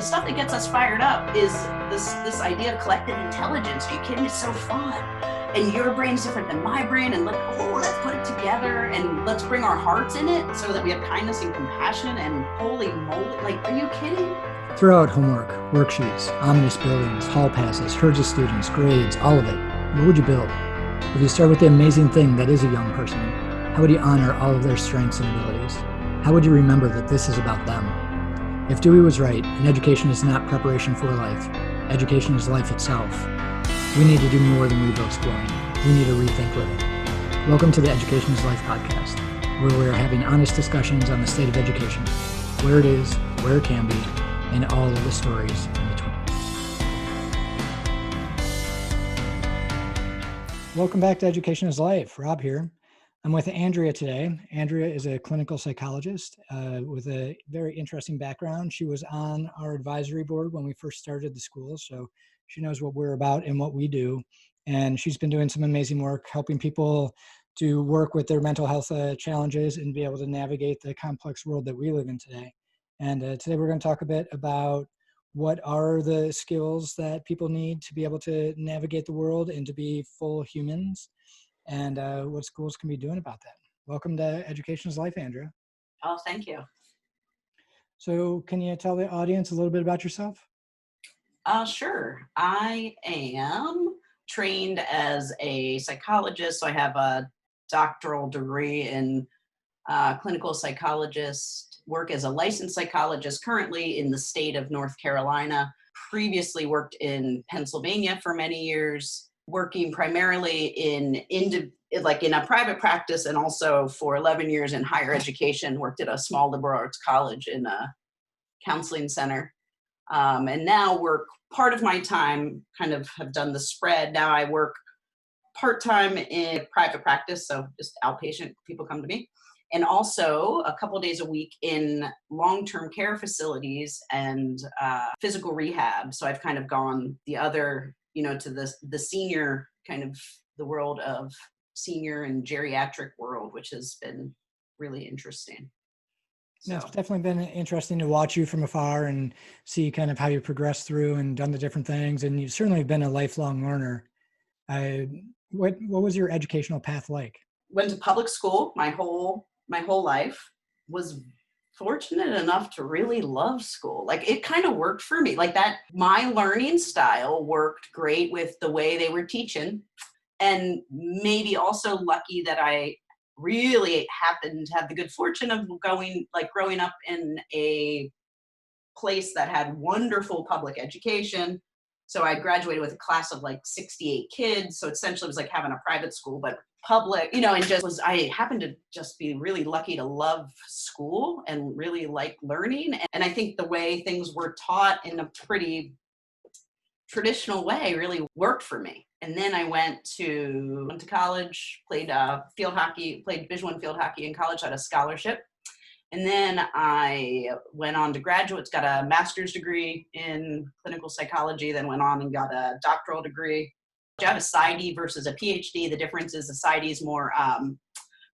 stuff that gets us fired up is this idea of collective intelligence. Are you kidding? It's so fun. And your brain's different than my brain, and let's put it together and let's bring our hearts in it so that we have kindness and compassion, and holy moly, are you kidding? Throw out homework, worksheets, ominous buildings, hall passes, herds of students, grades, all of it. What would you build? If you start with the amazing thing that is a young person, how would you honor all of their strengths and abilities? How would you remember that this is about them? If Dewey was right, and education is not preparation for life, education is life itself, we need to do more than read books glowing. We need to rethink living. Welcome to the Education is Life podcast, where we're having honest discussions on the state of education, where it is, where it can be, and all of the stories in between. Welcome back to Education is Life. Rob here. I'm with Andrea today. Andrea is a clinical psychologist with a very interesting background. She was on our advisory board when we first started the school, so she knows what we're about and what we do. And she's been doing some amazing work helping people to work with their mental health challenges and be able to navigate the complex world that we live in today. And today we're going to talk a bit about what are the skills that people need to be able to navigate the world and to be full humans, and what schools can be doing about that. Welcome to Education is Life, Andrea. Oh, thank you. So can you tell the audience a little bit about yourself? Sure. I am trained as a psychologist, so I have a doctoral degree in clinical psychologist, work as a licensed psychologist currently in the state of North Carolina. Previously worked in Pennsylvania for many years, working primarily in a private practice, and also for 11 years in higher education, worked at a small liberal arts college in a counseling center. And now work part of my time, kind of have done the spread. Now I work part-time in private practice, so just outpatient, people come to me. And also a couple of days a week in long-term care facilities and physical rehab. So I've kind of gone the other, to the senior kind of the world of senior and geriatric world, which has been really interesting. So. It's definitely been interesting to watch you from afar and see kind of how you progressed through and done the different things. And you've certainly been a lifelong learner. What was your educational path like? Went to public school my whole life. Was fortunate enough to really love school. It kind of worked for me. My learning style worked great with the way they were teaching, and maybe also lucky that I really happened to have the good fortune of growing up in a place that had wonderful public education. So I graduated with a class of 68 kids. So essentially it was like having a private school, but public, I happened to just be really lucky to love school and really like learning. And I think the way things were taught in a pretty traditional way really worked for me. And then I went to college, played field hockey, played Division I field hockey in college, had a scholarship. And then I went on to graduate, got a master's degree in clinical psychology, then went on and got a doctoral degree. I have a PsyD versus a PhD. The difference is the PsyD is more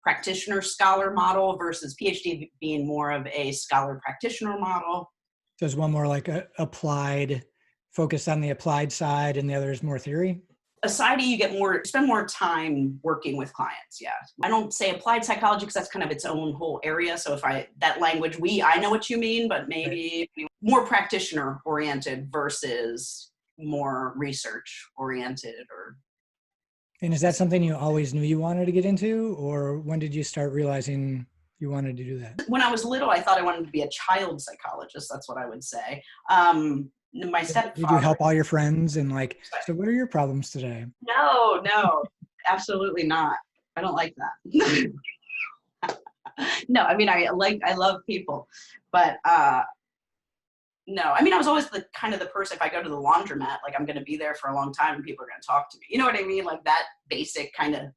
practitioner scholar model versus PhD being more of a scholar practitioner model. So is one more applied, focused on the applied side, and the other is more theory? A PsyD, you spend more time working with clients. Yeah. I don't say applied psychology because that's kind of its own whole area. So that language, I know what you mean, but maybe more practitioner oriented versus more research oriented. And is that something you always knew you wanted to get into, or when did you start realizing you wanted to do that? When I was little, I thought I wanted to be a child psychologist. That's what I would say. My stepfather. Did you help all your friends and so what are your problems today? No, absolutely not. I don't like that. No, I love people, but no, I was always the kind of the person, if I go to the laundromat, I'm going to be there for a long time and people are going to talk to me. You know what I mean? That basic kind of, I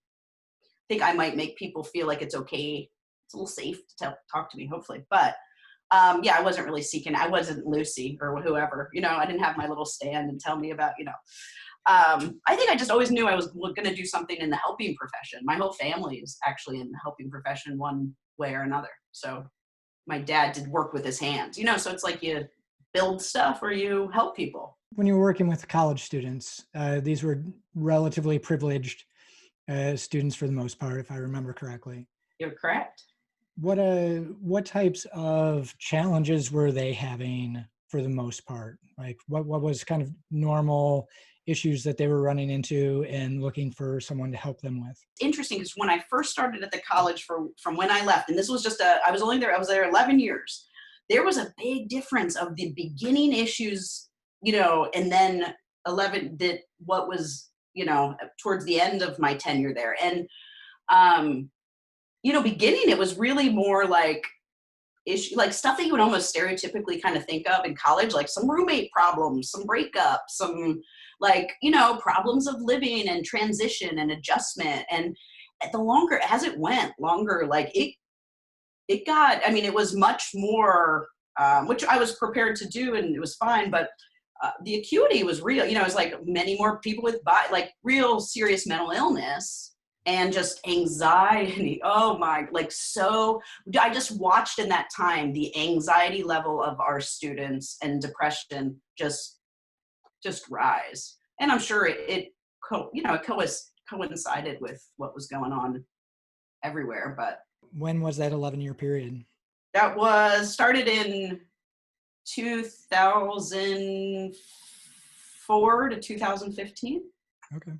think I might make people feel like it's okay. It's a little safe to talk to me, hopefully. But I wasn't really seeking. I wasn't Lucy or whoever, I didn't have my little stand and tell me about, I think I just always knew I was going to do something in the helping profession. My whole family is actually in the helping profession one way or another. So my dad did work with his hands, so it's build stuff or you help people. When you were working with college students, these were relatively privileged students for the most part, if I remember correctly. You're correct. What types of challenges were they having for the most part? Like what was kind of normal issues that they were running into and looking for someone to help them with? Interesting, because when I first started at the college from when I left, and this was just I was there 11 years. There was a big difference of the beginning issues, and then what was, towards the end of my tenure there. And, beginning, it was really more like issue, like stuff that you would almost stereotypically kind of think of in college, like some roommate problems, some breakup, some problems of living and transition and adjustment. And the longer as it went longer, like it got, it was much more, which I was prepared to do and it was fine, but the acuity was real. It was like many more people with real serious mental illness and just anxiety. Oh my, I just watched in that time the anxiety level of our students and depression just rise. And I'm sure it coincided with what was going on everywhere. But when was that 11-year period? That was started in 2004 to 2015. Okay.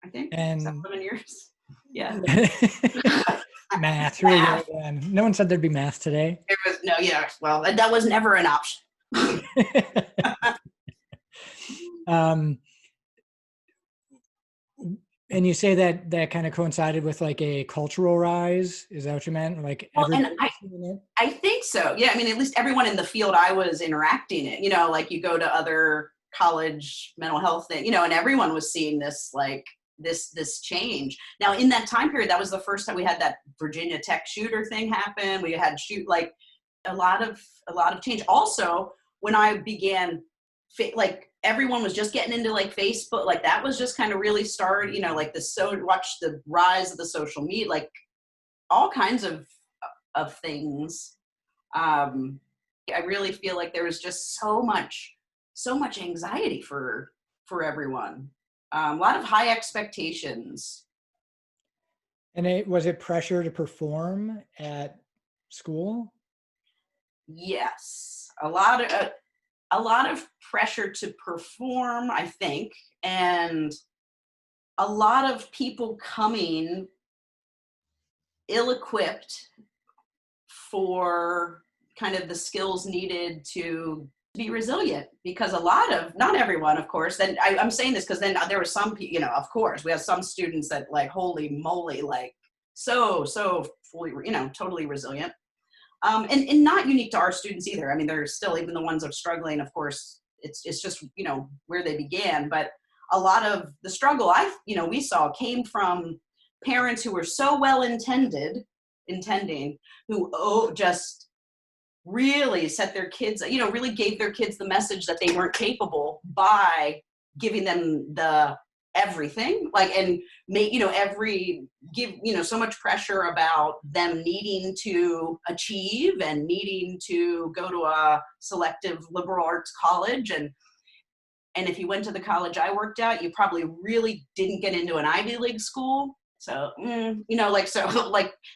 I think. And 7 years. Yeah. Math, really good. No one said there'd be math today. It was well, that was never an option. And you say that kind of coincided with like a cultural rise. Is that what you meant? Like, I think so. Yeah. At least everyone in the field I was interacting in, like you go to other college mental health thing, and everyone was seeing this, like this change. Now in that time period, that was the first time we had that Virginia Tech shooter thing happen. We had like a lot of change. Also, when I began, everyone was just getting into like Facebook, like that was just kind of really started, watch the rise of the social media, like all kinds of things. I really feel like there was just so much anxiety for everyone. A lot of high expectations. And was it pressure to perform at school? Yes, a lot of pressure to perform, I think, and a lot of people coming ill-equipped for kind of the skills needed to be resilient, because not everyone, of course, then I'm saying this because then there were some, of course, we have some students that like, holy moly, like so fully, totally resilient. And not unique to our students either. There's still, even the ones that are struggling, of course, it's just, where they began. But a lot of the struggle we saw came from parents who were so well intending, who just really set their kids, really gave their kids the message that they weren't capable by giving them the everything, and make, give, so much pressure about them needing to achieve and needing to go to a selective liberal arts college. And if you went to the college I worked at, you probably really didn't get into an Ivy League school. So,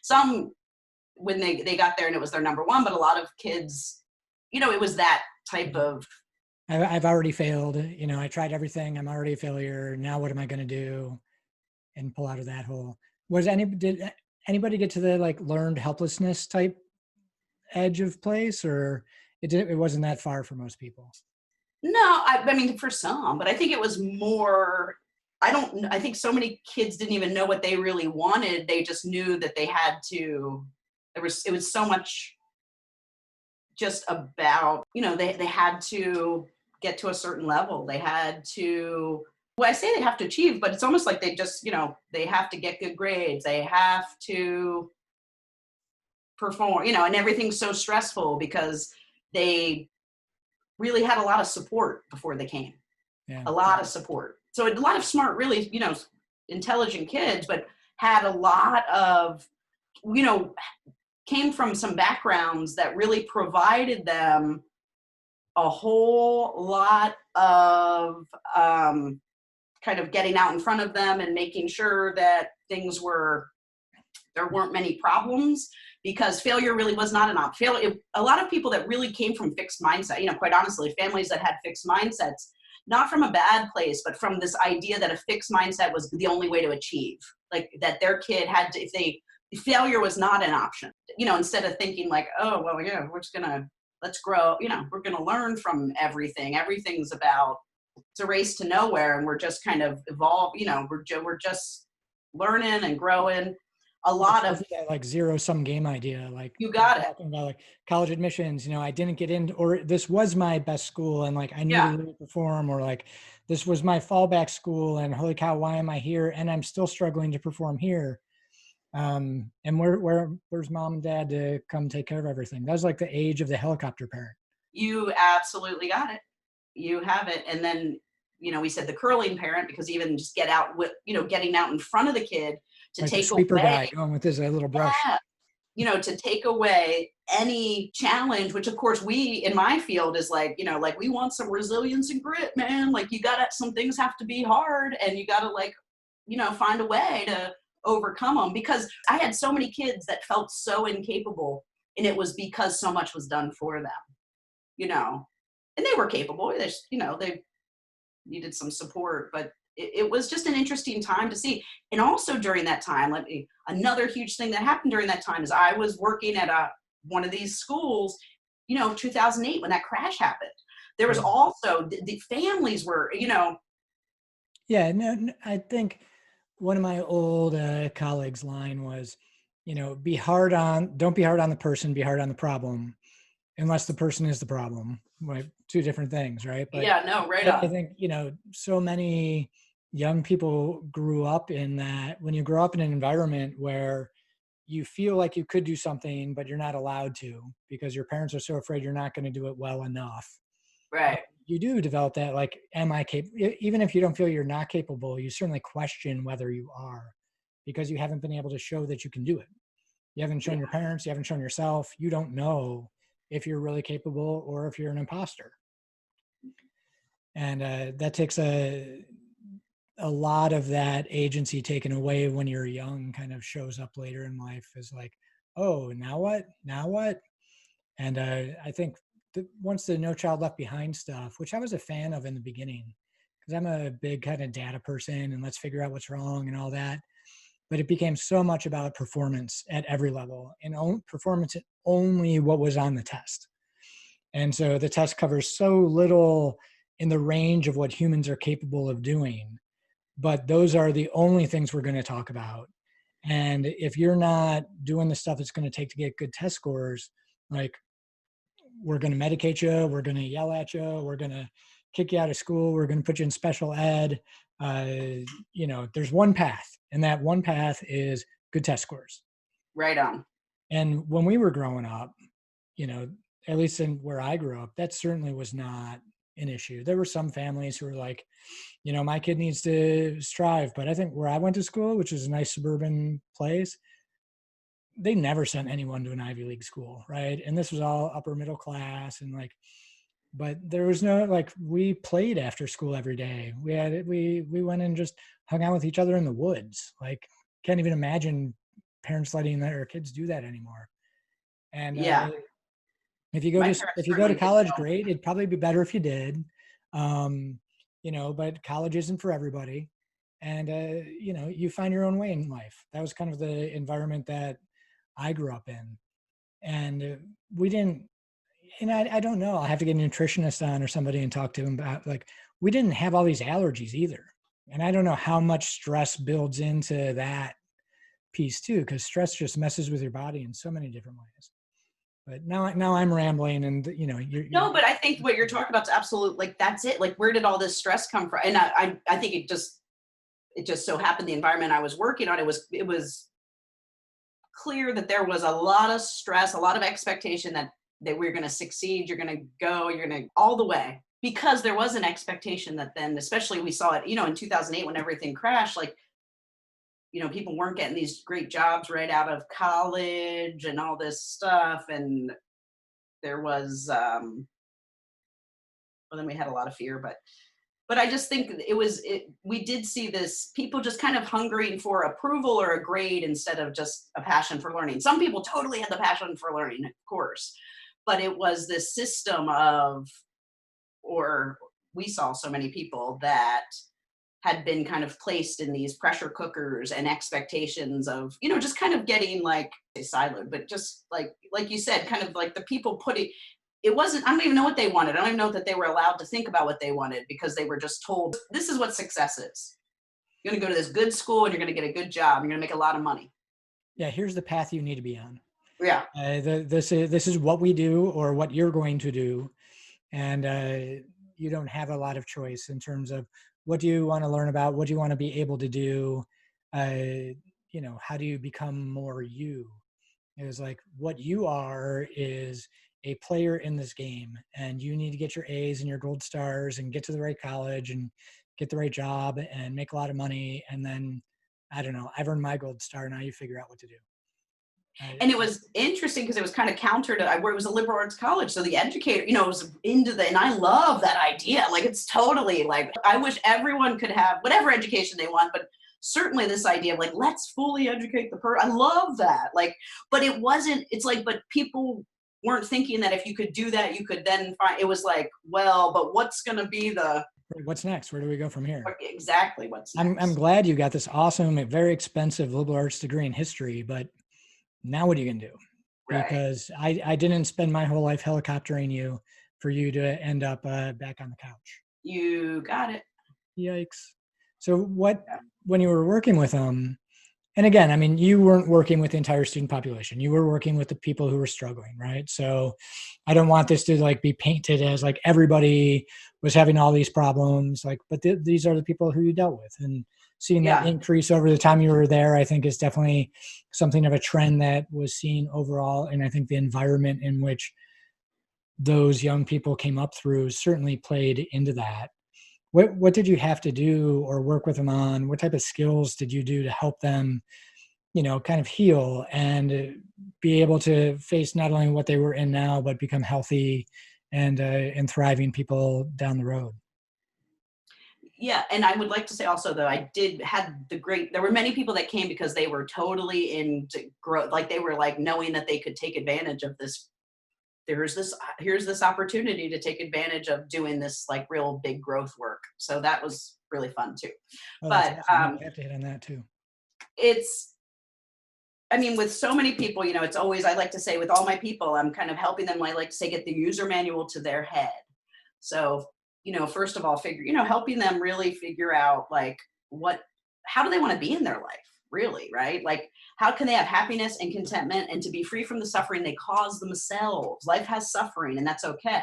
some, when they got there and it was their number one, but a lot of kids, it was that type of, I've already failed, I tried everything. I'm already a failure. Now what am I going to do? And pull out of that hole. Did anybody get to the like learned helplessness type edge of place, or it wasn't that far for most people? No, for some, but I think it was more, I think so many kids didn't even know what they really wanted. They just knew that they had to, it was so much just about, they had to get to a certain level. They had to, well, I say they have to achieve, but it's almost like they just, they have to get good grades. They have to perform, and everything's so stressful because they really had a lot of support before they came. Yeah. A lot of support. So a lot of smart, really, intelligent kids, but had a lot of, came from some backgrounds that really provided them a whole lot of kind of getting out in front of them and making sure that there weren't many problems, because failure really was not an option. A lot of people that really came from fixed mindset, quite honestly, families that had fixed mindsets, not from a bad place, but from this idea that a fixed mindset was the only way to achieve, like that their kid had to, failure was not an option, instead of thinking like, oh, well, yeah, let's grow, we're going to learn from everything. Everything's it's a race to nowhere. And we're just kind of evolve, we're just learning and growing. A lot of that like zero-sum game idea, like you got it. Talking about like college admissions, I didn't get in, or this was my best school and like I need to really perform, or like this was my fallback school and holy cow, why am I here and I'm still struggling to perform here. And where's mom and dad to come take care of everything? That was like the age of the helicopter parent. You absolutely got it. You have it. And then, we said the curling parent, because even just getting out in front of the kid to like take the sweeper away, guy going with his little brush. Yeah, to take away any challenge, which of course in my field is like, like we want some resilience and grit, man. Like some things have to be hard and you gotta like, find a way to overcome them, because I had so many kids that felt so incapable, and it was because so much was done for them, and they were capable. They needed some support, but it was just an interesting time to see. And also during that time, another huge thing that happened during that time is I was working at one of these schools, 2008, when that crash happened. There was also the families were, Yeah, no, I think one of my old colleagues' line was, don't be hard on the person, be hard on the problem, unless the person is the problem. Right? Two different things, right? But yeah, no, right on. I think, so many young people grew up in that. When you grow up in an environment where you feel like you could do something, but you're not allowed to because your parents are so afraid you're not going to do it well enough. Right. You do develop that, like, am I capable? Even if you don't feel you're not capable, you certainly question whether you are, because you haven't been able to show that you can do it. You haven't shown your parents, you haven't shown yourself. You don't know if you're really capable or if you're an imposter. And that takes a lot of that agency taken away when you're young kind of shows up later in life as like, oh, now what? And I think once the No Child Left Behind stuff, which I was a fan of in the beginning, because I'm a big kind of data person and let's figure out what's wrong and all that. But it became so much about performance at every level, and performance at only what was on the test. And so the test covers so little in the range of what humans are capable of doing, but those are the only things we're going to talk about. And if you're not doing the stuff it's going to take to get good test scores, like, we're going to medicate you, we're going to yell at you, we're going to kick you out of school, we're going to put you in special ed. There's one path, and that one path is good test scores. Right on. And when we were growing up, at least in where I grew up, that certainly was not an issue. There were some families who were like, my kid needs to strive. But I think where I went to school, which is a nice suburban place, they never sent anyone to an Ivy League school, right? And this was all upper middle class, and like, but there was no, like, we played after school every day. We went and just hung out with each other in the woods. Like, can't even imagine parents letting their kids do that anymore. And if you go to college, great. It'd probably be better if you did. But college isn't for everybody. And you find your own way in life. That was kind of the environment that I grew up in. And we didn't, and I don't know, I'll have to get a nutritionist on or somebody and talk to him about, like, we didn't have all these allergies either. And I don't know how much stress builds into that piece too, because stress just messes with your body in so many different ways. But now I'm rambling, and no, but I think what you're talking about is absolute. Like, that's it. Like, where did all this stress come from? And I think it just so happened the environment I was working on, it was clear that there was a lot of stress, a lot of expectation that we're going to succeed, you're going to go, you're going to all the way, because there was an expectation that then, especially we saw it, in 2008 when everything crashed, like, people weren't getting these great jobs right out of college and all this stuff. And there was, well, then we had a lot of fear, but I just think we did see this, people just kind of hungering for approval or a grade instead of just a passion for learning. Some people totally had the passion for learning, of course, but it was this system of, or we saw so many people that had been kind of placed in these pressure cookers and expectations of, just kind of getting like siloed, but just like you said, kind of like the people putting, it wasn't, I don't even know what they wanted. I don't even know that they were allowed to think about what they wanted because they were just told, this is what success is. You're going to go to this good school and you're going to get a good job. And you're going to make a lot of money. Yeah. Here's the path you need to be on. Yeah. This is what we do or what you're going to do. And you don't have a lot of choice in terms of what do you want to learn about? What do you want to be able to do? How do you become more you? It was like what you are is a player in this game, and you need to get your A's and your gold stars and get to the right college and get the right job and make a lot of money. And then, I don't know, I've earned my gold star. Now you figure out what to do. And it was interesting because it was kind of counter to where it was a liberal arts college. So the educator, was into and I love that idea. Like, it's totally like, I wish everyone could have whatever education they want, but certainly this idea of like, let's fully educate the person. I love that. Like, but it wasn't, it's like, but people weren't thinking that if you could do that, you could then find, it was like, well, but what's going to be what's next? Where do we go from here? Exactly. What's next? I'm glad you got this awesome, very expensive liberal arts degree in history, but now what are you going to do? Right. Because I didn't spend my whole life helicoptering you for you to end up back on the couch. You got it. Yikes. So when you were working with them, and again, I mean, you weren't working with the entire student population. You were working with the people who were struggling, right? So I don't want this to like be painted as like everybody was having all these problems, like, but these are the people who you dealt with. And seeing that increase over the time you were there, I think is definitely something of a trend that was seen overall. And I think the environment in which those young people came up through certainly played into that. What did you have to do or work with them on? What type of skills did you do to help them, kind of heal and be able to face not only what they were in now, but become healthy and thriving people down the road? Yeah, and I would like to say also though, there were many people that came because they were totally into growth, like they were like knowing that they could take advantage of this. Here's this opportunity to take advantage of doing this like real big growth work. So that was really fun too. Oh, but awesome. I have to hit on that too. With so many people, it's always, I like to say with all my people, I'm kind of helping them, I like to say, get the user manual to their head. So, first of all, helping them really figure out like how do they want to be in their life, really, right? Like, how can they have happiness and contentment and to be free from the suffering they cause themselves? Life has suffering and that's okay.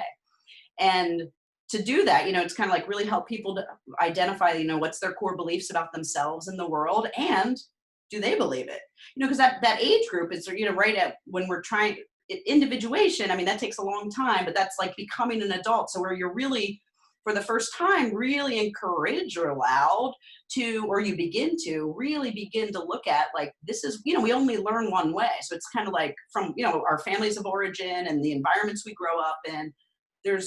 And to do that, it's kind of like really help people to identify, what's their core beliefs about themselves and the world, and do they believe it? Because that age group is, right at when we're trying individuation. I mean, that takes a long time, but that's like becoming an adult. So where you're really, for the first time, really encouraged or allowed to, or you begin to really begin to look at like, this is, we only learn one way. So it's kind of like from, our families of origin and the environments we grow up in, and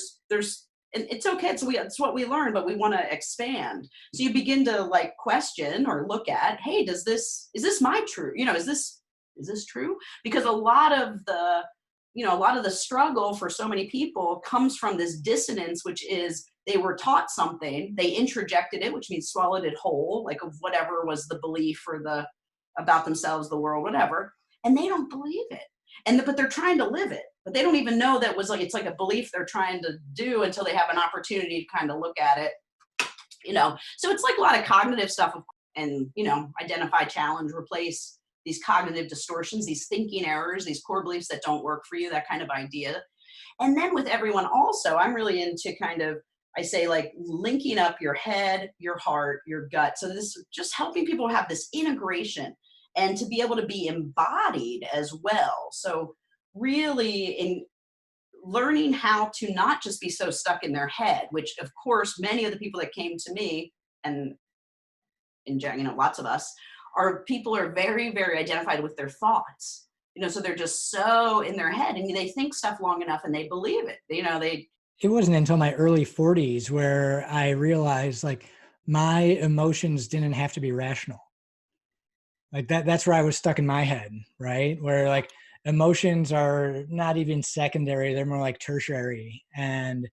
it's okay. It's what we learn, but we want to expand. So you begin to like question or look at, hey, is this my truth? Is this true? Because a lot of the struggle for so many people comes from this dissonance, which is they were taught something, they introjected it, which means swallowed it whole, like of whatever was the belief or about themselves, the world, whatever, and they don't believe it. But they're trying to live it, but they don't even know that it's like a belief they're trying to do until they have an opportunity to kind of look at it, So it's like a lot of cognitive stuff and, identify, challenge, replace these cognitive distortions, these thinking errors, these core beliefs that don't work for you, that kind of idea. And then with everyone also, I'm really into kind of, I say like linking up your head, your heart, your gut. So this is just helping people have this integration and to be able to be embodied as well. So really in learning how to not just be so stuck in their head, which of course, many of the people that came to me and lots of us people are very, very identified with their thoughts, so they're just so in their head and they think stuff long enough and they believe it, it wasn't until my early 40s where I realized like my emotions didn't have to be rational. Like that's where I was stuck in my head, right? Where like emotions are not even secondary, they're more like tertiary. And,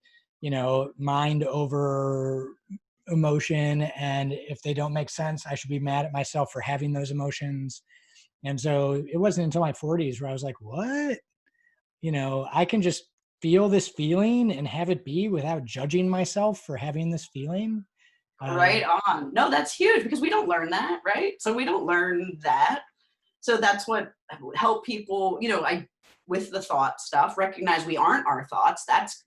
mind over emotion. And if they don't make sense, I should be mad at myself for having those emotions. And so it wasn't until my 40s where I was like, what? I can just feel this feeling and have it be without judging myself for having this feeling. Uh, Right on. No, that's huge because we don't learn that, right? So we don't learn that. So that's what help people, I with the thought stuff, recognize we aren't our thoughts.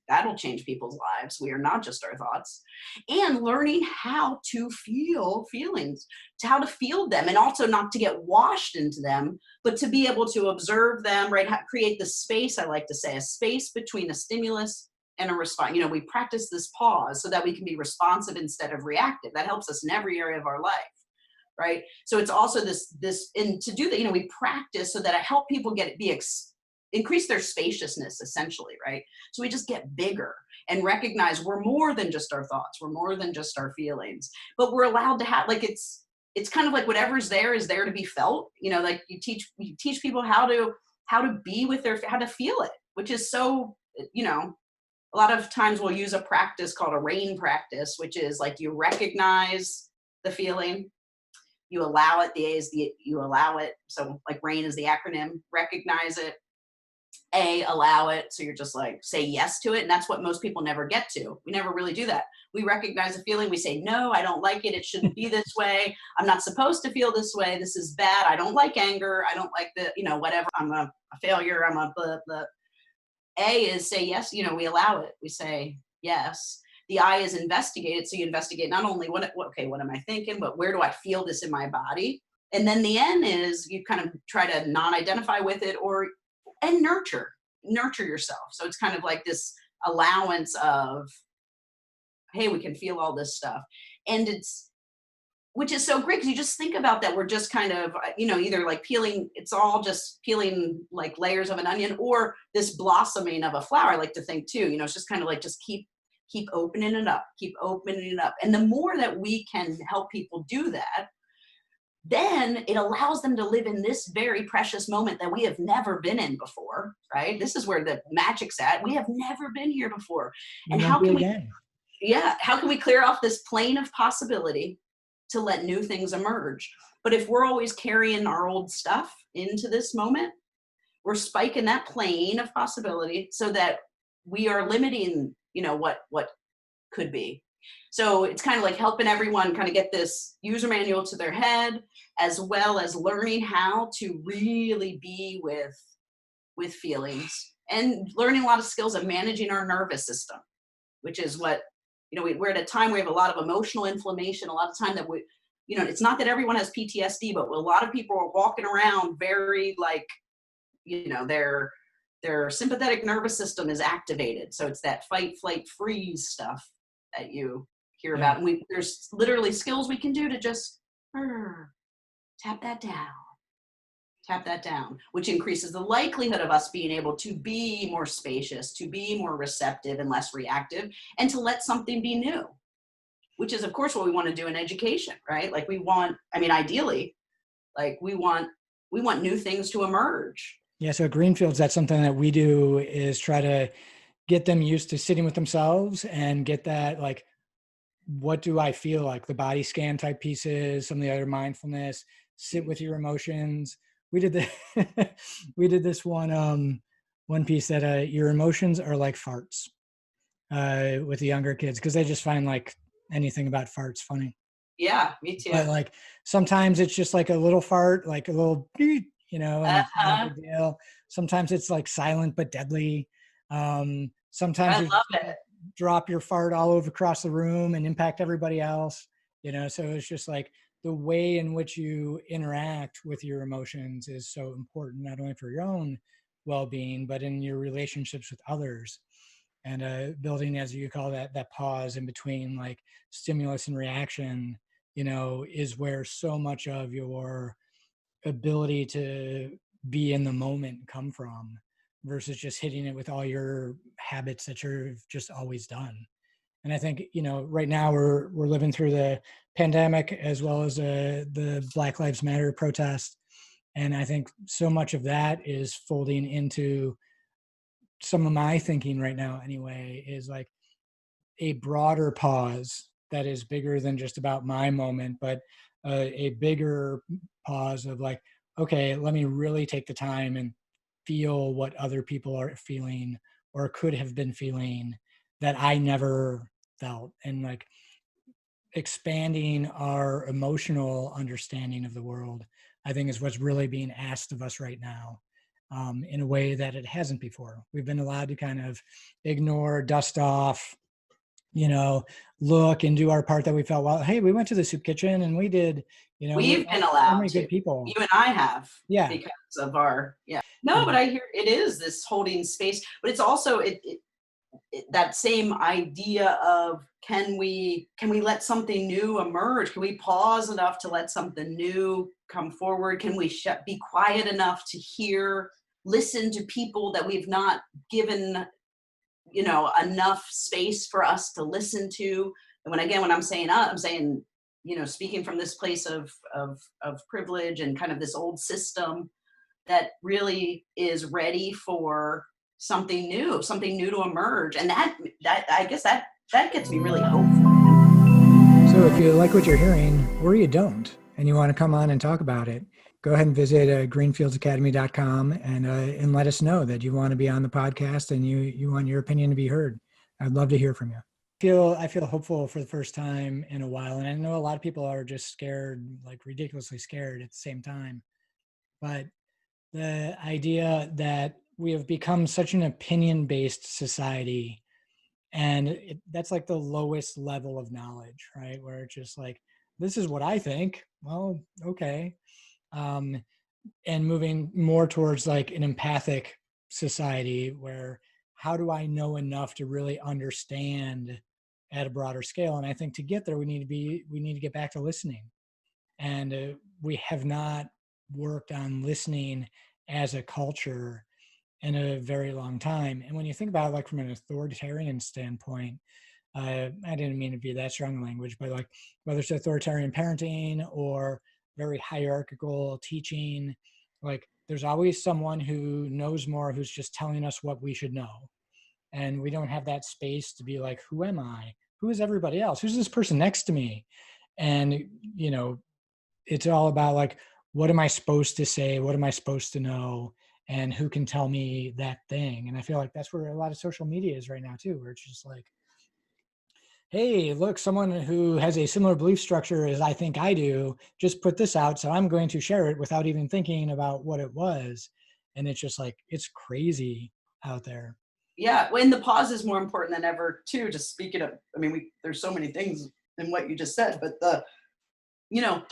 That'll change people's lives. We are not just our thoughts. And learning how to feel feelings, to how to feel them, and also not to get washed into them, but to be able to observe them, right? Create the space, I like to say, a space between a stimulus and a response. We practice this pause so that we can be responsive instead of reactive. That helps us in every area of our life, right? So it's also this and to do that, we practice so that I help people increase their spaciousness, essentially, right? So we just get bigger and recognize we're more than just our thoughts, we're more than just our feelings, but we're allowed to have, like, it's kind of like whatever's there is there to be felt. Like you teach people how to be with how to feel it, which is so, a lot of times we'll use a practice called a rain practice, which is like you recognize the feeling, you allow it. The A is you allow it. So like RAIN is the acronym. Recognize it. A, allow it. So you're just like, say yes to it. And that's what most people never get to. We never really do that. We recognize a feeling. We say, no, I don't like it. It shouldn't be this way. I'm not supposed to feel this way. This is bad. I don't like anger. I don't like whatever. I'm a failure. I'm a blah, blah. A is say yes. We allow it. We say yes. The I is investigate it. So you investigate not only what am I thinking, but where do I feel this in my body? And then the N is you kind of try to non-identify with it and nurture yourself. So it's kind of like this allowance of, hey, we can feel all this stuff. And which is so great because you just think about that. We're just kind of, either like peeling, it's all just peeling like layers of an onion or this blossoming of a flower. I like to think too, it's just kind of like, just keep opening it up, keep opening it up. And the more that we can help people do that, then it allows them to live in this very precious moment that we have never been in before, right? This is where the magic's at. We have never been here before. And how can we clear off this plane of possibility to let new things emerge? But if we're always carrying our old stuff into this moment, we're spiking that plane of possibility so that we are limiting, what could be. So it's kind of like helping everyone kind of get this user manual to their head, as well as learning how to really be with feelings and learning a lot of skills of managing our nervous system, which is what, we're at a time where we have a lot of emotional inflammation, a lot of time that it's not that everyone has PTSD, but a lot of people are walking around very like, their sympathetic nervous system is activated. So it's that fight, flight, freeze stuff that you hear about. And there's literally skills we can do to just tap that down, which increases the likelihood of us being able to be more spacious, to be more receptive and less reactive, and to let something be new, which is of course what we want to do in education, right? Like ideally, like we want new things to emerge. Yeah. So at Greenfields, that's something that we do is try to get them used to sitting with themselves and get that, like, what do I feel like? The body scan type pieces, some of the other mindfulness, sit with your emotions. We did we did this one piece that your emotions are like farts with the younger kids because they just find like anything about farts funny. Yeah, me too. But like sometimes it's just like a little fart, like a little beep, and it's not a big deal. Sometimes it's like silent but deadly. Sometimes I love it. Drop your fart all over across the room and impact everybody else. So it's just like the way in which you interact with your emotions is so important, not only for your own well-being, but in your relationships with others. And building, as you call that pause in between like stimulus and reaction, is where so much of your ability to be in the moment come from. versus just hitting it with all your habits that you've just always done. And I think, you know, right now we're living through the pandemic as well as the Black Lives Matter protest. And I think so much of that is folding into some of my thinking right now anyway, is like a broader pause that is bigger than just about my moment, but a bigger pause of like, okay, let me really take the time and feel what other people are feeling or could have been feeling that I never felt. And like expanding our emotional understanding of the world, I think is what's really being asked of us right now. In a way that it hasn't before. We've been allowed to kind of ignore, dust off, you know, look and do our part that we felt, well, hey, we went to the soup kitchen and we did, you know, We've been so allowed many to. good people. You and I have, Yeah. because of our, yeah. No, but Yeah. I hear it is this holding space, but it's also that same idea of, can we let something new emerge? Can we pause enough to let something new come forward? Can we be quiet enough to hear, listen to people that we've not given, enough space for us to listen to? And when I'm saying I'm saying, speaking from this place of privilege and kind of this old system that really is ready for something new to emerge. And that I guess that gets me really hopeful. So if you like what you're hearing, or you don't, and you want to come on and talk about it, go ahead and visit greenfieldsacademy.com and let us know that you want to be on the podcast and you want your opinion to be heard. I'd love to hear from you. I feel hopeful for the first time in a while. And I know a lot of people are just scared, like ridiculously scared at the same time. But the idea that we have become such an opinion-based society, and that's like the lowest level of knowledge, right? Where it's just like, this is what I think. Well, okay. Um, and moving more towards like an empathic society where how do I know enough to really understand at a broader scale? And I think to get there, we need to get back to listening. And we have not worked on listening as a culture in a very long time. And when you think about it, like from an authoritarian standpoint, I didn't mean to be that strong language, but like whether it's authoritarian parenting or very hierarchical teaching, like there's always someone who knows more who's just telling us what we should know. And we don't have that space to be like, who am I? Who is everybody else? Who's this person next to me? And, you know, it's all about like, what am I supposed to say? What am I supposed to know? And who can tell me that thing? And I feel like that's where a lot of social media is right now too, where it's just like, hey, look, someone who has a similar belief structure as I think I do just put this out, so I'm going to share it without even thinking about what it was. And it's just like, it's crazy out there. Yeah, when the pause is more important than ever too. Just speaking of, I mean, there's so many things in what you just said, but you know,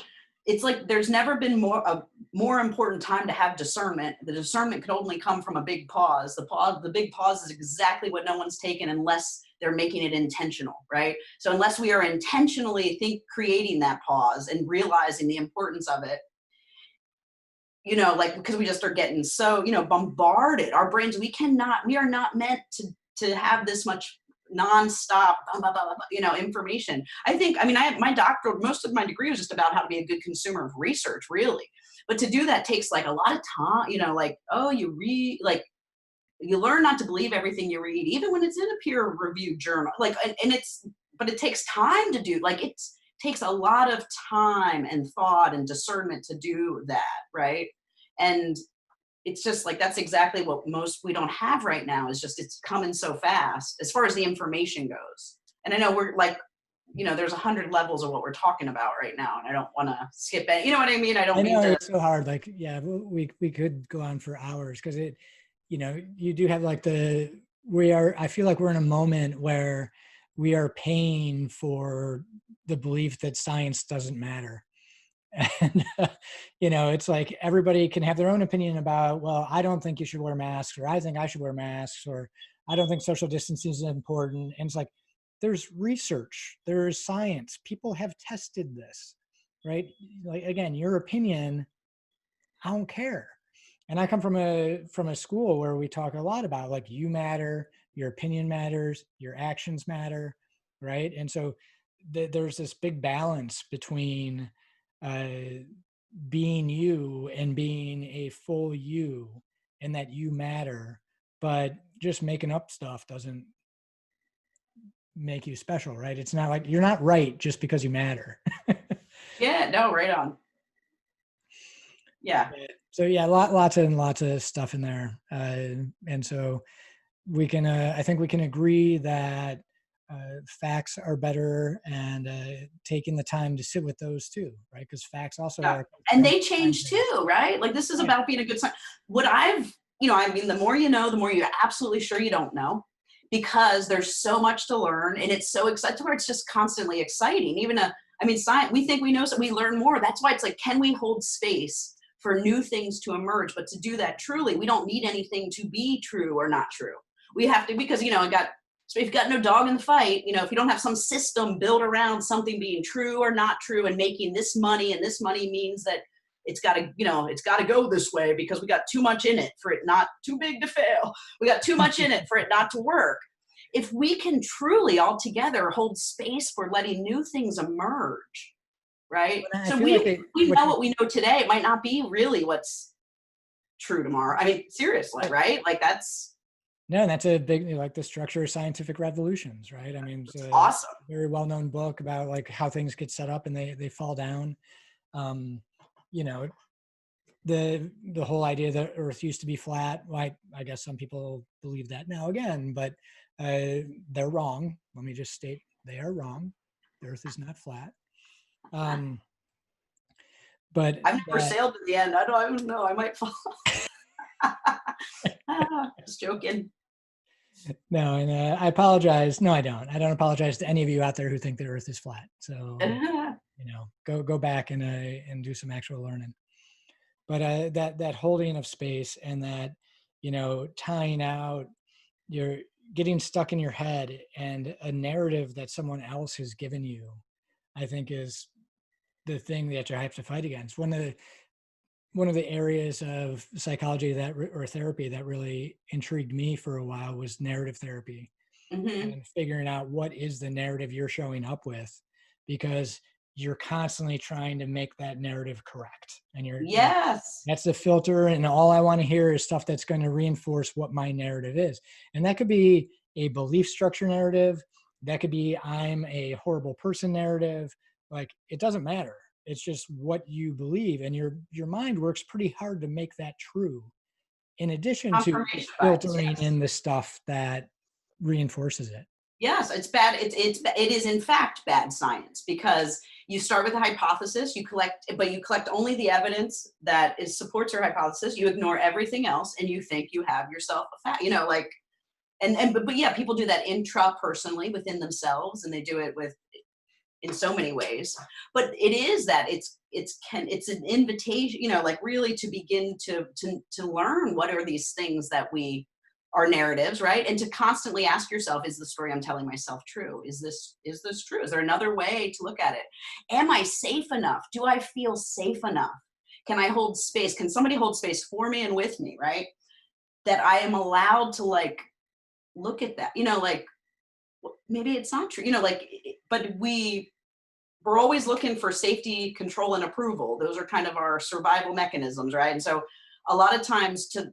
it's like there's never been a more important time to have discernment. The discernment could only come from a big pause. The big pause is exactly what no one's taken unless they're making it intentional, right? So unless we are intentionally creating that pause and realizing the importance of it, like, because we just are getting so, bombarded. Our brains, we are not meant to have this much nonstop, blah, blah, blah, blah, information. My doctoral, most of my degree was just about how to be a good consumer of research, really. But to do that takes like a lot of time, like, oh, you read, like, you learn not to believe everything you read, even when it's in a peer reviewed journal. Like, but it takes time to do, like, it takes a lot of time and thought and discernment to do that, right? And it's just like, that's exactly what we don't have right now, is just, it's coming so fast as far as the information goes. And I know we're like, there's 100 levels of what we're talking about right now, and I don't want to skip it. You know what I mean? I don't mean to. It's so hard. Like, yeah, we could go on for hours because you do have like I feel like we're in a moment where we are paying for the belief that science doesn't matter. And, it's like everybody can have their own opinion about, well, I don't think you should wear masks, or I think I should wear masks, or I don't think social distancing is important. And it's like, there's research, there's science, people have tested this, right? Like, again, your opinion, I don't care. And I come from a school where we talk a lot about like you matter, your opinion matters, your actions matter, right? And so there's this big balance between uh, being you and being a full you, and that you matter. But just making up stuff doesn't make you special, right? It's not like you're not right just because you matter. Yeah, no, right on. Yeah. So yeah, lots and lots of stuff in there, and so we can. I think we can agree that facts are better, and taking the time to sit with those too, right? Because facts also Yeah. are. And they change too, right? Like this is Yeah, about being a good son. What I've, I mean, the more you know, the more you're absolutely sure you don't know, because there's so much to learn and it's so exciting where it's just constantly exciting. Even I mean, science, we think we know, so we learn more. That's why it's like, can we hold space for new things to emerge? But to do that truly, we don't need anything to be true or not true. We have to, because, so if you've got no dog in the fight, if you don't have some system built around something being true or not true and making this money, and this money means that it's got to go this way because we got too much in it for it not too big to fail. We got too much in it for it not to work. If we can truly all together hold space for letting new things emerge, right? and I So feel like we know what we know today. It might not be really what's true tomorrow. I mean, seriously, right? Like that's no, that's a big, like the structure of scientific revolutions, right? I mean, it's a awesome. very well-known book about like how things get set up and they fall down. Um, you know, the whole idea that Earth used to be flat. Well, I guess some people believe that now again, but they're wrong. Let me just state they are wrong. The Earth is not flat. Um, but I've never that sailed to the end. I don't know. I might fall. Just joking. no, and I apologize. No, I don't. I don't apologize to any of you out there who think the Earth is flat. So go back and do some actual learning. But that holding of space, and that tying out, you're getting stuck in your head and a narrative that someone else has given you, I think is the thing that you have to fight against. One of the areas of psychology or therapy that really intrigued me for a while was narrative therapy, Hmm. and figuring out what is the narrative you're showing up with, because you're constantly trying to make that narrative correct, and Yes. that's the filter, and all I want to hear is stuff that's going to reinforce what my narrative is. And that could be a belief structure narrative, that could be I'm a horrible person narrative. Like, it doesn't matter, it's just what you believe, and your mind works pretty hard to make that true, in addition to Confirmation bias. filtering Yes. in the stuff that reinforces it. Yes, it's bad. It is in fact bad science, because you start with a hypothesis, but you collect only the evidence that supports your hypothesis. You ignore everything else, and you think you have yourself a fact. Like, but yeah, people do that intrapersonally within themselves, and they do it in so many ways. But it is that it's an invitation, like really to begin to learn what are these things that we are narratives, right? And to constantly ask yourself, is the story I'm telling myself true? Is this true? Is there another way to look at it? Am I safe enough? Do I feel safe enough? Can I hold space? Can somebody hold space for me and with me, right? That I am allowed to like look at that, like maybe it's not true, like, but we're always looking for safety, control, and approval. Those are kind of our survival mechanisms, right? And so a lot of times to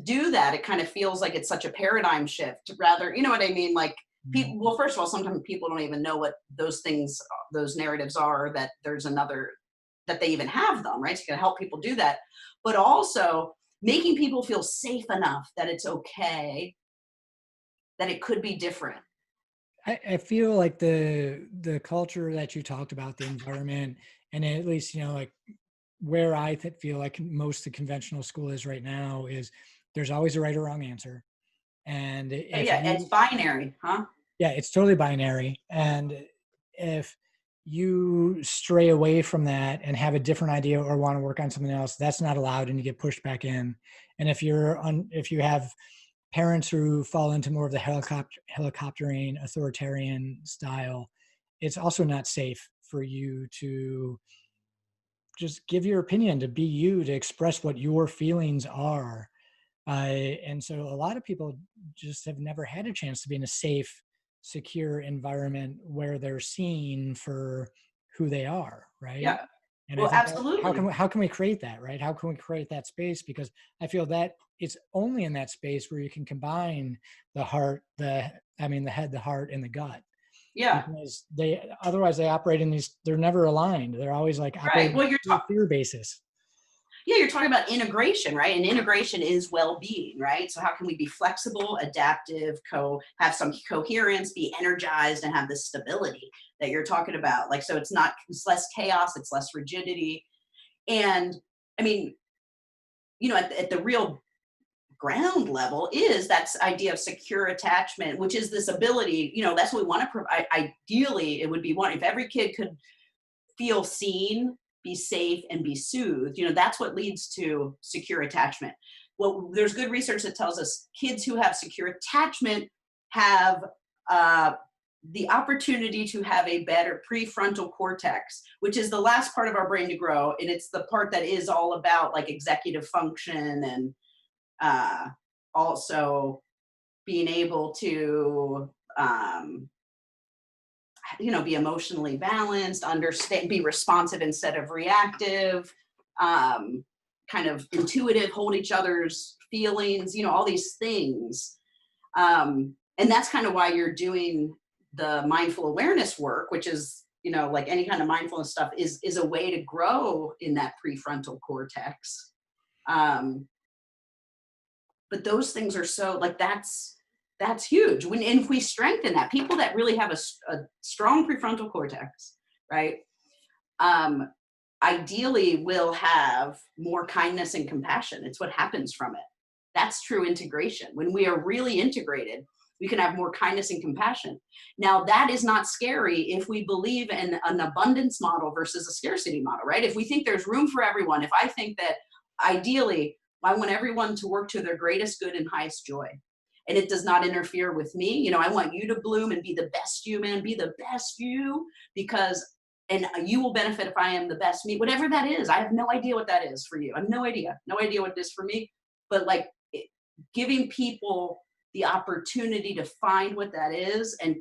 do that, it kind of feels like it's such a paradigm shift rather, you know what I mean? Like Mhm. people, well, first of all, sometimes people don't even know what those things, those narratives are, that there's another, that they even have them, right? So you can help people do that. But also making people feel safe enough that it's okay, that it could be different. I feel like the culture that you talked about, the environment, and at least like where feel like most of the conventional school is right now is there's always a right or wrong answer. And if Yeah, it's you, binary, huh? yeah, it's totally binary. And if you stray away from that and have a different idea or want to work on something else, that's not allowed, and you get pushed back in. And if you have parents who fall into more of the helicoptering authoritarian style, it's also not safe for you to just give your opinion, to be you, to express what your feelings are. And so a lot of people just have never had a chance to be in a safe, secure environment where they're seen for who they are, right? Yeah. And I Well, think that absolutely. how can we create that, right? How can we create that space? Because I feel that it's only in that space where you can combine the heart, the head, the heart, and the gut, Yeah. because they otherwise they operate in these. They're never aligned. They're always like Right. operating Well, on a fear basis. yeah, you're talking about integration, right? And integration is well-being, right? So how can we be flexible, adaptive, have some coherence, be energized, and have this stability that you're talking about? Like, so it's less chaos, it's less rigidity. And I mean, at the real ground level is that idea of secure attachment, which is this ability, that's what we want to provide. Ideally, it would be one if every kid could feel seen, be safe, and be soothed. That's what leads to secure attachment. Well, there's good research that tells us kids who have secure attachment have the opportunity to have a better prefrontal cortex, which is the last part of our brain to grow. And it's the part that is all about like executive function and uh, also being able to be emotionally balanced, understand, be responsive instead of reactive, kind of intuitive, hold each other's feelings, all these things. And that's kind of why you're doing the mindful awareness work, which is, like any kind of mindfulness stuff is a way to grow in that prefrontal cortex. But those things are so like that's huge. And if we strengthen that, people that really have a strong prefrontal cortex, right, ideally will have more kindness and compassion. It's what happens from it. That's true integration. When we are really integrated, we can have more kindness and compassion. Now, that is not scary if we believe in an abundance model versus a scarcity model, right? If we think there's room for everyone, if I think that ideally I want everyone to work to their greatest good and highest joy, and it does not interfere with me. I want you to bloom and be the best you, man, be the best you, because and you will benefit if I am the best me, whatever that is. I have no idea what that is for you. I have no idea what it is for me. But like giving people the opportunity to find what that is and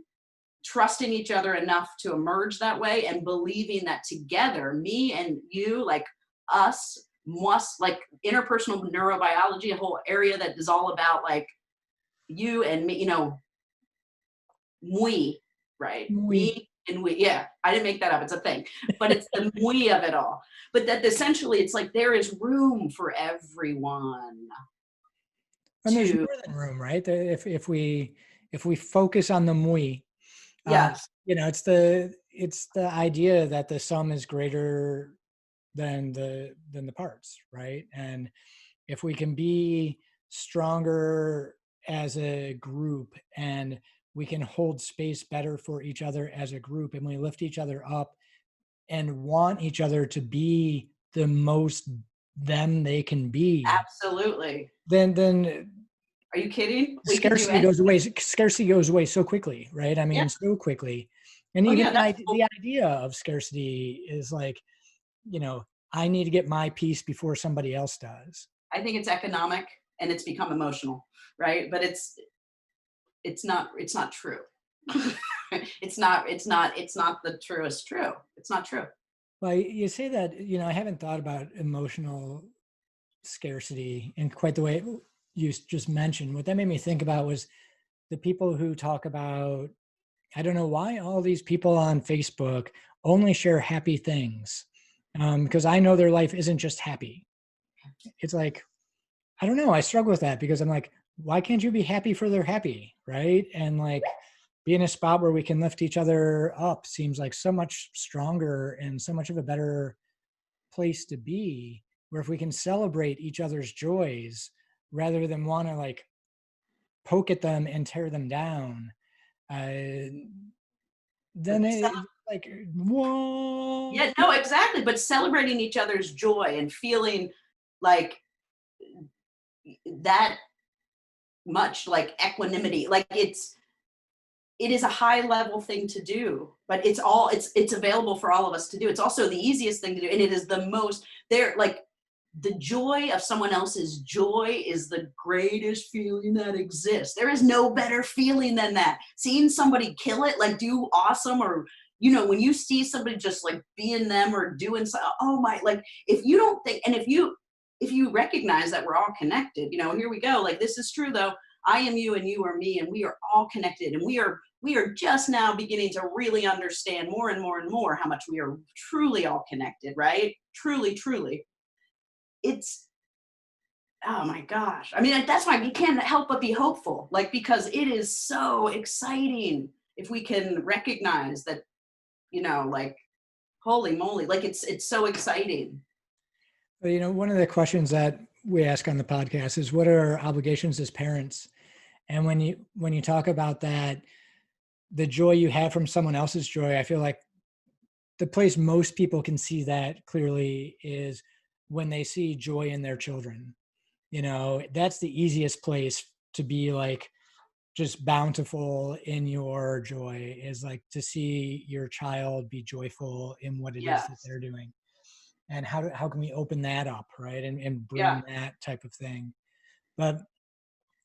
trusting each other enough to emerge that way and believing that together, me and you, like us, must like interpersonal neurobiology, a whole area that is all about like you and me, we, right? We Me and we. Yeah, I didn't make that up. It's a thing, but it's the we of it all. But that essentially, it's like there is room for everyone And there's to. more than room, right? If we focus on the we, Yes, it's the idea that the sum is greater than the parts, right? And if we can be stronger as a group, and we can hold space better for each other as a group, and we lift each other up and want each other to be the most them they can be, absolutely. then Are you kidding? We could do scarcity anything. goes away. Scarcity goes away so quickly, right? I Yeah. mean, so quickly. And Oh even yeah. the idea of scarcity is like, you know, I need to get my piece before somebody else does. I think it's economic and it's become emotional, right? But it's not true. It's not the truest true. It's not true. Well, you say that, I haven't thought about emotional scarcity in quite the way you just mentioned. What that made me think about was the people who talk about, I don't know why all these people on Facebook only share happy things. Because I know their life isn't just happy. It's like, I don't know. I struggle with that because I'm like, why can't you be happy for they're happy? Right. And like be in a spot where we can lift each other up seems like so much stronger and so much of a better place to be, where if we can celebrate each other's joys rather than want to like poke at them and tear them down, then it like, whoa. Yeah, no, exactly. But celebrating each other's joy and feeling like that much like equanimity, like it is a high level thing to do, but it's available for all of us to do. It's also the easiest thing to do, and it is the most there like the joy of someone else's joy is the greatest feeling that exists. There is no better feeling than that. Seeing somebody kill it, like do awesome, or when you see somebody just like being them or doing so, oh my, like if you don't think, and if you recognize that we're all connected, here we go. Like this is true though. I am you and you are me, and we are all connected, and we are just now beginning to really understand more and more and more how much we are truly all connected, right? Truly, truly. It's oh my gosh. I mean, that's why we can't help but be hopeful, like because it is so exciting if we can recognize that, like holy moly, like it's so exciting. But, one of the questions that we ask on the podcast is, what are our obligations as parents? And when you talk about that, the joy you have from someone else's joy, I feel like the place most people can see that clearly is when they see joy in their children. That's the easiest place to be like just bountiful in your joy, is like to see your child be joyful in what it is that Yes. they're doing. And how can we open that up, right? And Yeah. bring that type of thing. But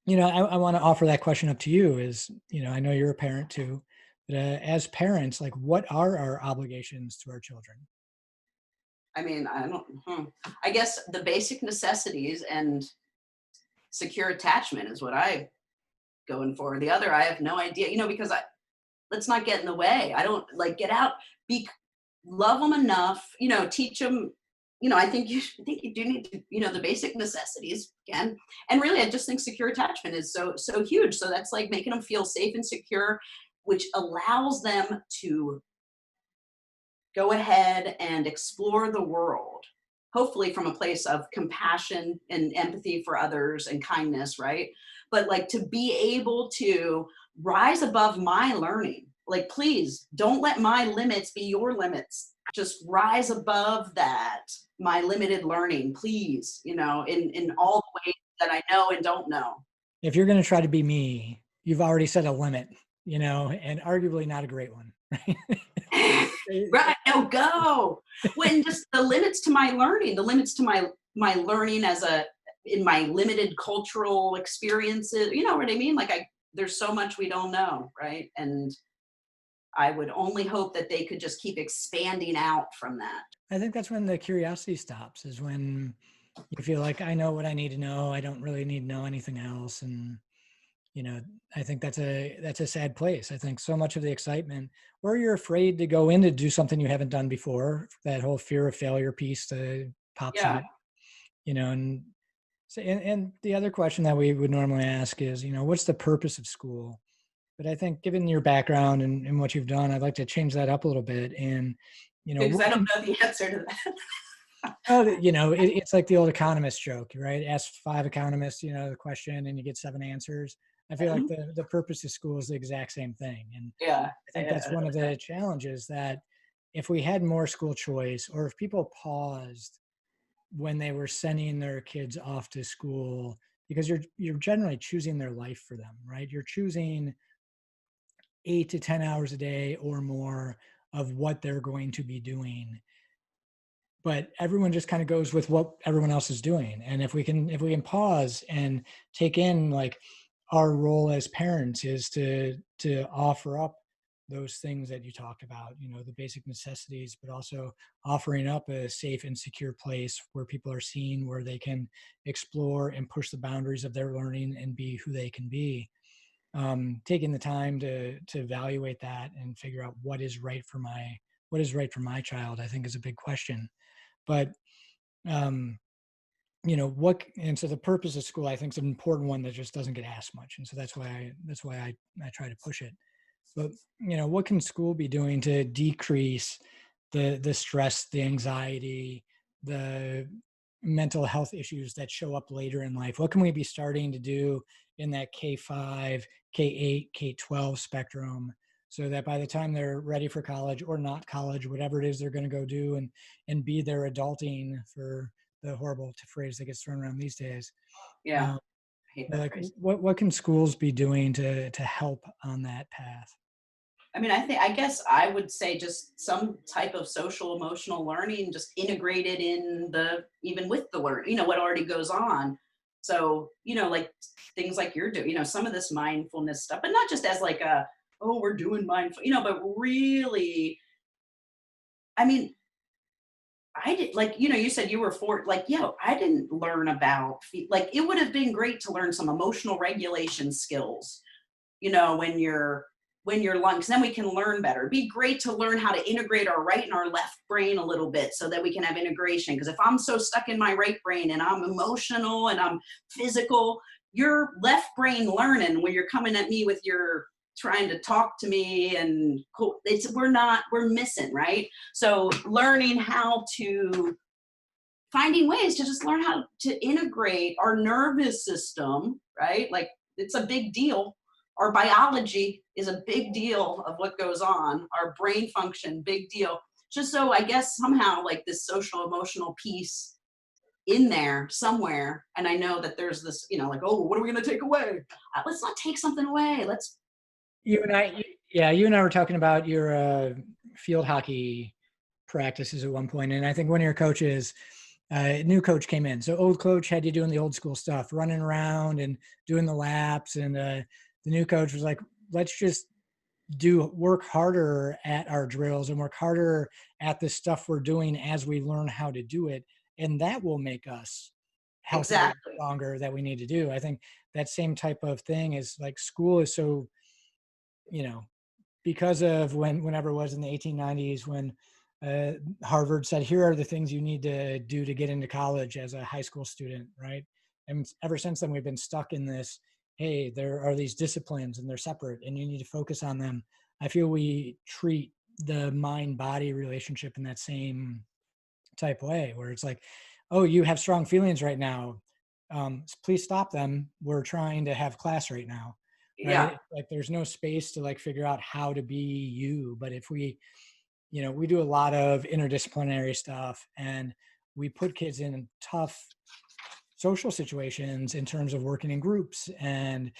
I want to offer that question up to you. Is I know you're a parent too, but as parents, like, what are our obligations to our children? I mean, I don't, I guess the basic necessities and secure attachment is what I going for. The other, I have no idea, because let's not get in the way. I don't like get out, be love them enough, teach them. I think you do need to, the basic necessities again. And really, I just think secure attachment is so huge. So that's like making them feel safe and secure, which allows them to go ahead and explore the world, hopefully from a place of compassion and empathy for others and kindness, right? But like to be able to rise above my learning, like please don't let my limits be your limits. Just rise above that, my limited learning, please, in all the ways that I know and don't know. If you're going to try to be me, you've already set a limit, and arguably not a great one. Right, no, go. When just the limits to my learning, the limits to my learning in my limited cultural experiences, you know what I mean? Like there's so much we don't know, right? And I would only hope that they could just keep expanding out from that. I think that's when the curiosity stops, is when you feel like, I know what I need to know. I don't really need to know anything else. And, I think that's a sad place. I think so much of the excitement, or you're afraid to go in to do something you haven't done before, that whole fear of failure piece pops Yeah, up, and so, and the other question that we would normally ask is, what's the purpose of school? But I think, given your background and what you've done, I'd like to change that up a little bit. And, because what I don't can, know the answer to that. it's like the old economist joke, right? Ask 5 economists, the question, and you get 7 answers. I feel like the purpose of school is the exact same thing. And Yeah, I think that's one of the challenges, that if we had more school choice, or if people paused when they were sending their kids off to school, because you're generally choosing their life for them, right? You're choosing 8 to 10 hours a day or more of what they're going to be doing. But everyone just kind of goes with what everyone else is doing. And if we can pause and take in, like, our role as parents is to offer up those things that you talked about, the basic necessities, but also offering up a safe and secure place where people are seen, where they can explore and push the boundaries of their learning and be who they can be. Taking the time to evaluate that and figure out what is right for my child, I think, is a big question. But um, and so the purpose of school, I think, is an important one that just doesn't get asked much, and so that's why I try to push it. But what can school be doing to decrease the stress, the anxiety, the mental health issues that show up later in life? What can we be starting to do in that K-5, K-8, K-12 spectrum, so that by the time they're ready for college or not college, whatever it is they're going to go do and be their adulting, for the horrible phrase that gets thrown around these days. yeah, Um, I hate but that like, phrase. what can schools be doing to help on that path? I mean, I guess I would say just some type of social emotional learning, just integrated in even with the learn, what already goes on. So, like things like you're doing, some of this mindfulness stuff, but not just as like oh, we're doing mindful, but really, I mean, I did like, you said you were like, I didn't learn about, like, it would have been great to learn some emotional regulation skills, when you're lungs, then we can learn better. It'd be great to learn how to integrate our right and our left brain a little bit so that we can have integration. Because if I'm so stuck in my right brain and I'm emotional and I'm physical, your left brain learning when you're coming at me with your trying to talk to me and cool, we're missing, right? So learning how to finding ways to just learn how to integrate our nervous system, right? Like it's a big deal. Our biology is a big deal of what goes on, our brain function, big deal. Just so I guess somehow like this social emotional piece in there somewhere. And I know that there's this, like, oh, what are we going to take away? Let's not take something away. Let's. You and I were talking about your field hockey practices at one point, and I think one of your coaches, new coach came in. So old coach had you doing the old school stuff, running around and doing the laps, and the new coach was like, let's just work harder at our drills and work harder at the stuff we're doing as we learn how to do it, and that will make us healthier, Exactly. stronger, that we need to do. I think that same type of thing is like school is so, because of whenever it was in the 1890s when Harvard said, here are the things you need to do to get into college as a high school student, right? And ever since then, we've been stuck in this, hey, there are these disciplines and they're separate and you need to focus on them. I feel we treat the mind-body relationship in that same type way, where it's like, oh, you have strong feelings right now. Please stop them. We're trying to have class right now. Yeah. Right? Like there's no space to like figure out how to be you. But if we, we do a lot of interdisciplinary stuff and we put kids in tough social situations in terms of working in groups and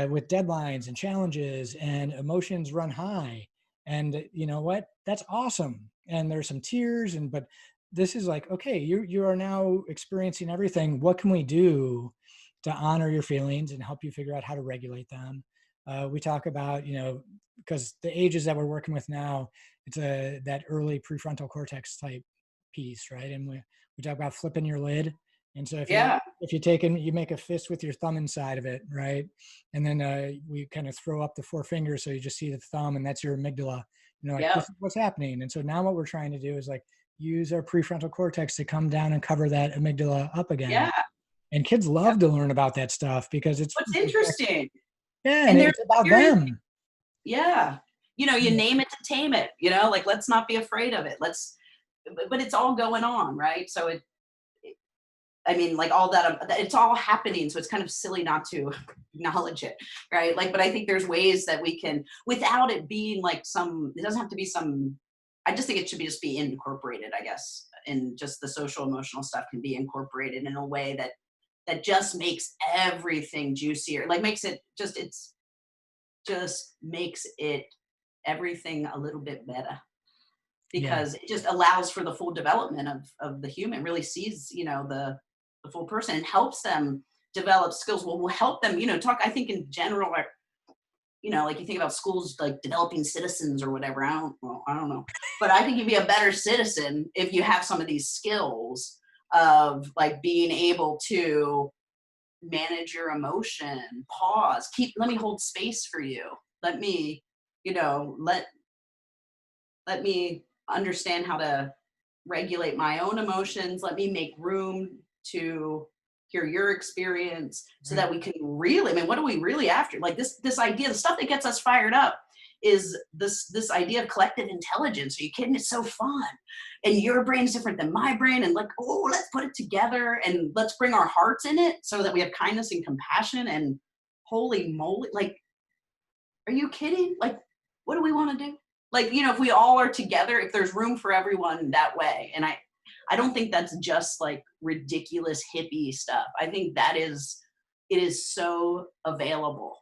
with deadlines and challenges, and emotions run high. And you know what? That's awesome. And there's some tears, but this is like, okay, you are now experiencing everything. What can we do to honor your feelings and help you figure out how to regulate them? We talk about, because the ages that we're working with now, it's that early prefrontal cortex type piece, right? And we talk about flipping your lid. And so Yeah. if you take and you make a fist with your thumb inside of it, right? And then we kind of throw up the four fingers so you just see the thumb, and that's your amygdala. Like, Yeah. this is what's happening. And so now what we're trying to do is like use our prefrontal cortex to come down and cover that amygdala up again. Yeah. And kids love to learn about that stuff because it's What's interesting. yeah, and And there's it's about serious. them. Yeah. You Yeah. name it to tame it, like let's not be afraid of it. But it's all going on, right? So I mean, like all that, it's all happening. So it's kind of silly not to acknowledge it, right? Like, but I think there's ways that we can, without it being like it doesn't have to be I just think it should just be incorporated, I guess. And just the social emotional stuff can be incorporated in a way that just makes everything juicier, like just makes it everything a little bit better, Yeah. because it just allows for the full development of the human, really sees, the full person, and helps them develop skills. Will help them, talk, I think in general, like, like you think about schools like developing citizens or whatever. I don't know. But I think you'd be a better citizen if you have some of these skills of like being able to manage your emotion, pause, let me hold space for you. Let me, let me understand how to regulate my own emotions. Let me make room to hear your experience so Right. that we can really, I mean, what are we really after? Like this idea, the stuff that gets us fired up is this idea of collective intelligence. Are you kidding? It's so fun. And your brain's different than my brain. And like, oh, let's put it together and let's bring our hearts in it so that we have kindness and compassion. And holy moly, like, are you kidding? Like, what do we want to do? Like, if we all are together, if there's room for everyone that way. And I don't think that's just like ridiculous hippie stuff. I think it is so available.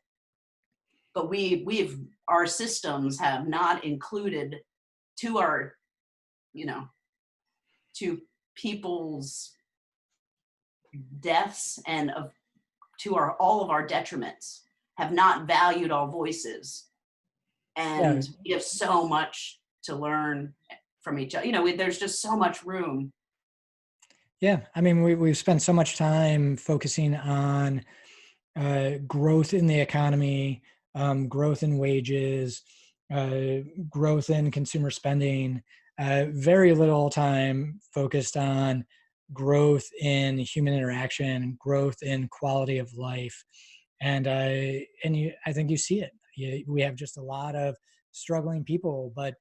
But we've our systems have not included to our, to people's deaths and to all of our detriments, have not valued all voices. And we have so much to learn from each other. There's just so much room. Yeah. I mean, we've spent so much time focusing on growth in the economy, growth in wages, growth in consumer spending, very little time focused on growth in human interaction, growth in quality of life. And I think you see it. We have just a lot of struggling people, but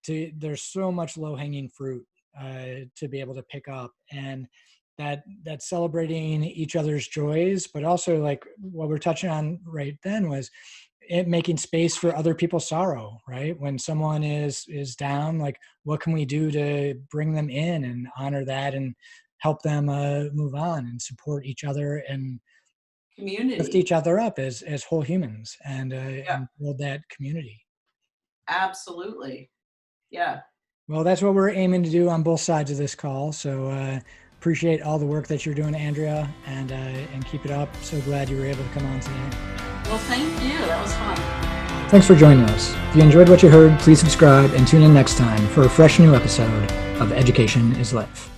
there's so much low hanging fruit to be able to pick up, and that celebrating each other's joys, but also like what we're touching on right then was it making space for other people's sorrow, right? When someone is down, like what can we do to bring them in and honor that and help them move on and support each other and community, lift each other up as whole humans and build that community. Absolutely. Yeah. Well, that's what we're aiming to do on both sides of this call. So appreciate all the work that you're doing, Andrea, and keep it up. So glad you were able to come on today. Well, thank you. That was fun. Thanks for joining us. If you enjoyed what you heard, please subscribe and tune in next time for a fresh new episode of Education is Life.